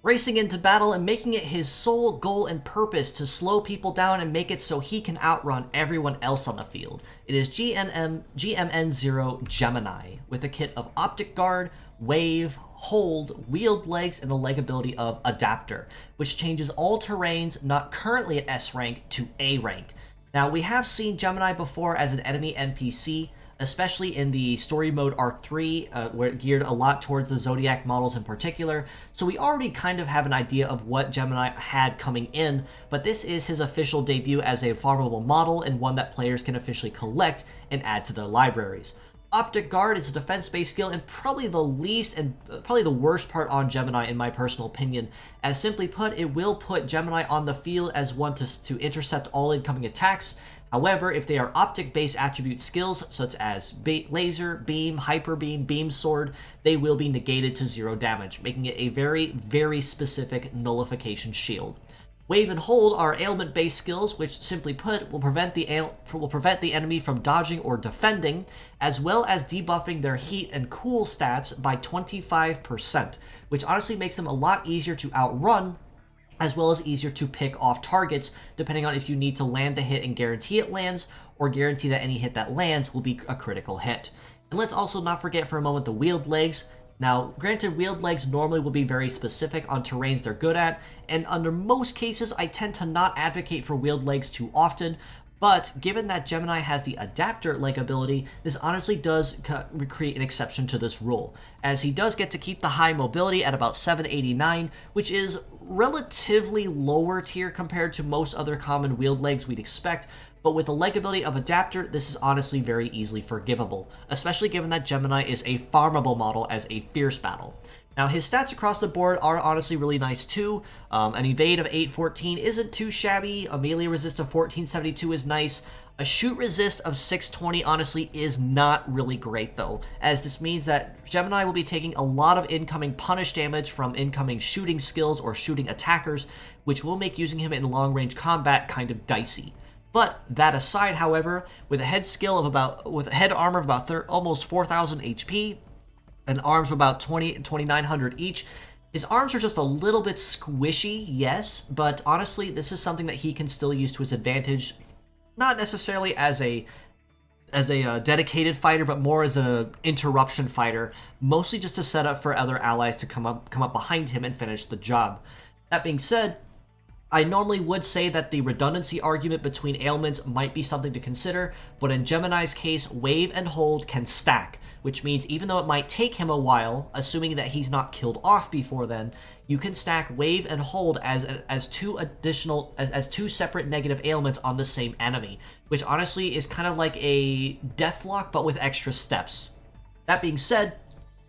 racing into battle and making it his sole goal and purpose to slow people down and make it so he can outrun everyone else on the field. It is GMN00 Gemini, with a kit of Optic Guard, Wave, Hold, Wheeled Legs, and the leg ability of Adapter, which changes all terrains not currently at S rank to A rank. Now, we have seen Gemini before as an enemy NPC, especially in the story mode Arc 3, where it geared a lot towards the Zodiac models in particular, so we already kind of have an idea of what Gemini had coming in, but this is his official debut as a farmable model and one that players can officially collect and add to their libraries. Optic Guard is a defense-based skill and probably the least and probably the worst part on Gemini in my personal opinion, as simply put, it will put Gemini on the field as one to intercept all incoming attacks. However, if they are optic-based attribute skills, such as laser, beam, hyper beam, beam sword, they will be negated to 0 damage, making it a very, very specific nullification shield. Wave and Hold are ailment-based skills, which, simply put, will prevent the enemy from dodging or defending, as well as debuffing their heat and cool stats by 25%, which honestly makes them a lot easier to outrun, as well as easier to pick off targets, depending on if you need to land the hit and guarantee it lands, or guarantee that any hit that lands will be a critical hit. And let's also not forget for a moment the Wheeled Legs. Now, granted, Wheeled Legs normally will be very specific on terrains they're good at, and under most cases, I tend to not advocate for Wheeled Legs too often, but given that Gemini has the Adapter leg ability, this honestly does create an exception to this rule, as he does get to keep the high mobility at about 789, which is relatively lower tier compared to most other common Wheeled Legs we'd expect, but with the leg ability of Adapter, this is honestly very easily forgivable, especially given that Gemini is a farmable model as a fierce battle. Now, his stats across the board are honestly really nice too. An evade of 814 isn't too shabby, a melee resist of 1472 is nice, a shoot resist of 620 honestly is not really great though, as this means that Gemini will be taking a lot of incoming punish damage from incoming shooting skills or shooting attackers, which will make using him in long-range combat kind of dicey. But that aside, however, with a head armor of about almost 4,000 HP, and arms of about 2,900 each, his arms are just a little bit squishy, yes, but honestly, this is something that he can still use to his advantage, not necessarily as a dedicated fighter, but more as an interruption fighter, mostly just to set up for other allies to come up behind him and finish the job. That being said, I normally would say that the redundancy argument between ailments might be something to consider, but in Gemini's case, Wave and Hold can stack, which means even though it might take him a while, assuming that he's not killed off before then, you can stack Wave and Hold as two separate negative ailments on the same enemy, which honestly is kind of like a deathlock but with extra steps. That being said,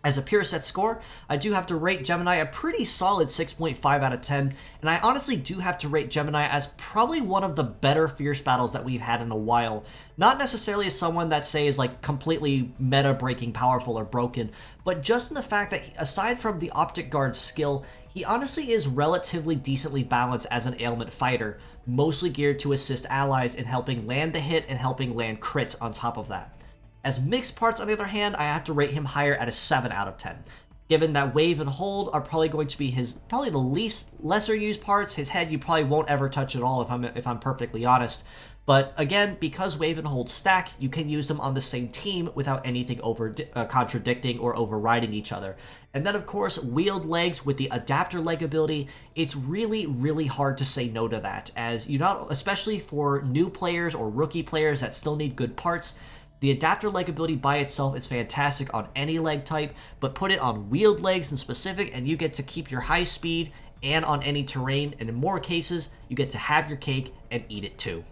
as a pure set score, I do have to rate Gemini a pretty solid 6.5 out of 10, and I honestly do have to rate Gemini as probably one of the better fierce battles that we've had in a while. Not necessarily as someone that, say, is like completely meta-breaking powerful or broken, but just in the fact that aside from the Optic Guard skill, he honestly is relatively decently balanced as an ailment fighter, mostly geared to assist allies in helping land the hit and helping land crits on top of that. As mixed parts, on the other hand, I have to rate him higher at a 7 out of 10. Given that Wave and Hold are probably going to be probably the lesser used parts, his head you probably won't ever touch at all if I'm perfectly honest. But again, because Wave and Hold stack, you can use them on the same team without anything contradicting or overriding each other. And then of course, Wheeled Legs with the Adapter leg ability, it's really, really hard to say no to that, as especially for new players or rookie players that still need good parts. The Adapter leg ability by itself is fantastic on any leg type, but put it on Wheeled Legs in specific and you get to keep your high speed and on any terrain, and in more cases, you get to have your cake and eat it too.